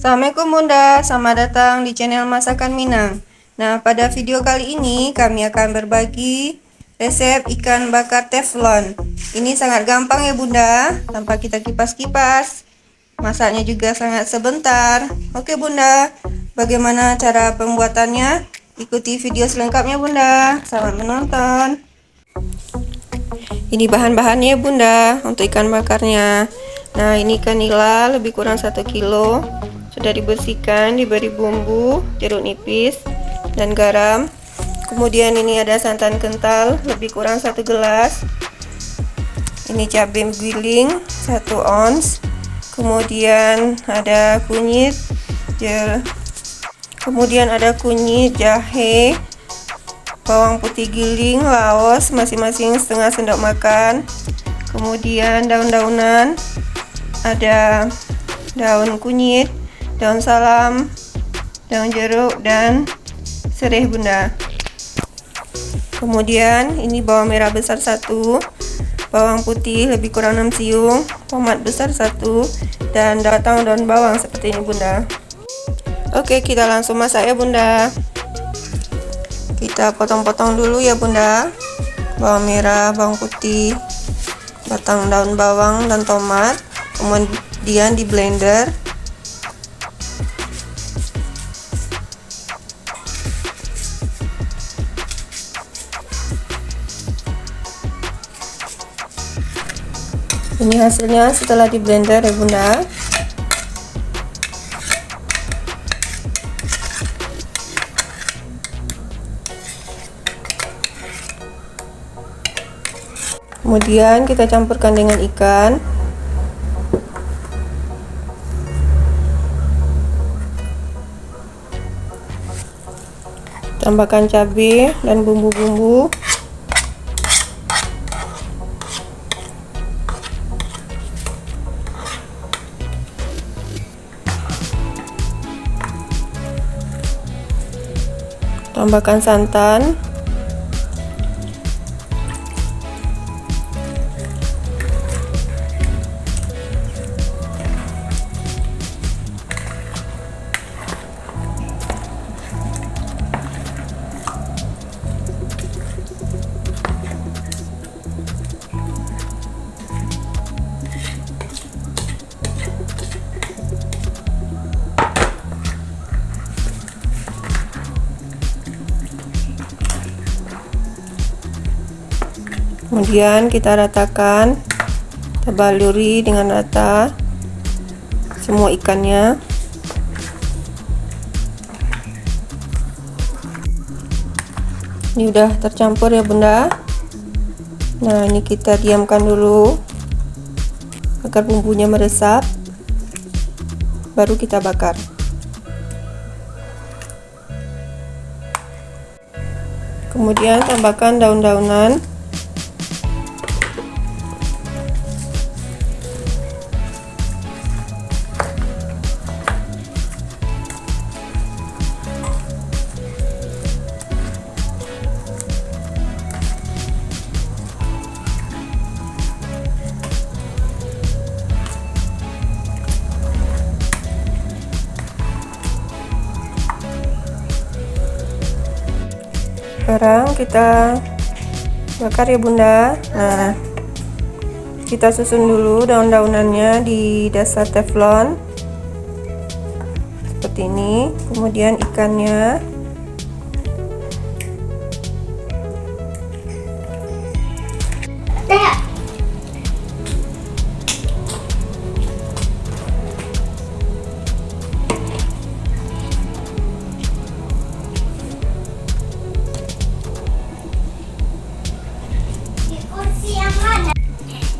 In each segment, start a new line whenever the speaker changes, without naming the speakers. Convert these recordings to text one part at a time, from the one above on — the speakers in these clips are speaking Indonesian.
Assalamualaikum Bunda, selamat datang di channel Masakan Minang. Nah, pada video kali ini kami akan berbagi resep ikan bakar teflon. Ini sangat gampang ya Bunda, tanpa kita kipas-kipas. Masaknya juga sangat sebentar. Oke Bunda, bagaimana cara pembuatannya? Ikuti video selengkapnya Bunda. Selamat menonton. Ini bahan-bahannya Bunda untuk ikan bakarnya. Nah, ini ikan nila lebih kurang 1 kilo. Sudah dibersihkan, diberi bumbu, jeruk nipis, dan garam. Kemudian ini ada santan kental lebih kurang 1 gelas. Ini cabai giling 1 ons. Kemudian ada kunyit, jahe, bawang putih giling, laos masing-masing setengah sendok makan. Kemudian daun-daunan, ada daun kunyit, daun salam, daun jeruk, dan serai Bunda. Kemudian ini bawang merah besar 1, bawang putih lebih kurang 6 siung, tomat besar 1, dan batang daun bawang seperti ini Bunda. Oke, kita langsung masak ya Bunda. Kita potong-potong dulu ya Bunda, bawang merah, bawang putih, batang daun bawang, dan tomat. Kemudian di blender. Ini hasilnya setelah di blender ya Bunda. Kemudian kita campurkan dengan ikan. Tambahkan cabai dan bumbu-bumbu. Tambahkan santan. Kemudian kita ratakan, kita baluri dengan rata semua ikannya. Ini udah tercampur ya Bunda. Nah, ini kita diamkan dulu agar bumbunya meresap, baru kita bakar. Kemudian tambahkan daun-daunan. Sekarang kita bakar ya Bunda. Nah, kita susun dulu daun-daunannya di dasar teflon seperti ini. Kemudian ikannya.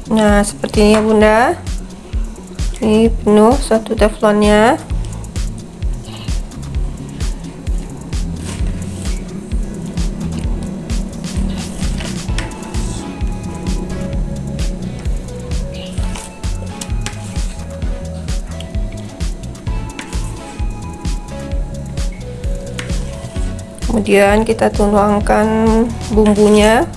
Nah, seperti ini ya Bunda. Ini penuh satu teflonnya. Kemudian kita tuangkan bumbunya.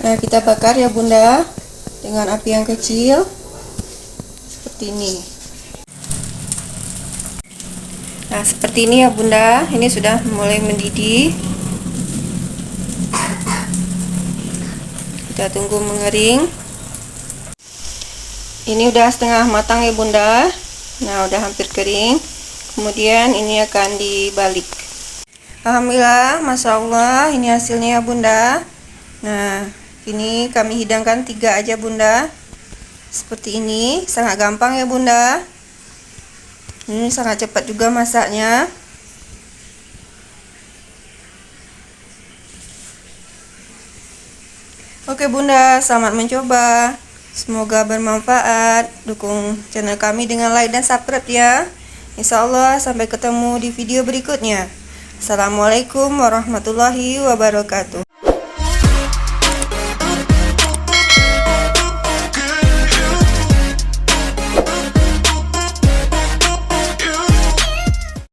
Nah, kita bakar ya bunda dengan api yang kecil seperti ini. Nah, seperti ini ya bunda, ini sudah mulai mendidih. Kita tunggu mengering. Ini udah setengah matang ya bunda. Nah, udah hampir kering. Kemudian ini akan dibalik. Alhamdulillah, masya Allah, ini hasilnya ya bunda. Nah, ini kami hidangkan 3 aja bunda. Seperti ini, sangat gampang ya bunda. Ini sangat cepat juga masaknya. Oke bunda, selamat mencoba. Semoga bermanfaat. Dukung channel kami dengan like dan subscribe ya. Insya Allah sampai ketemu di video berikutnya. Assalamualaikum warahmatullahi wabarakatuh.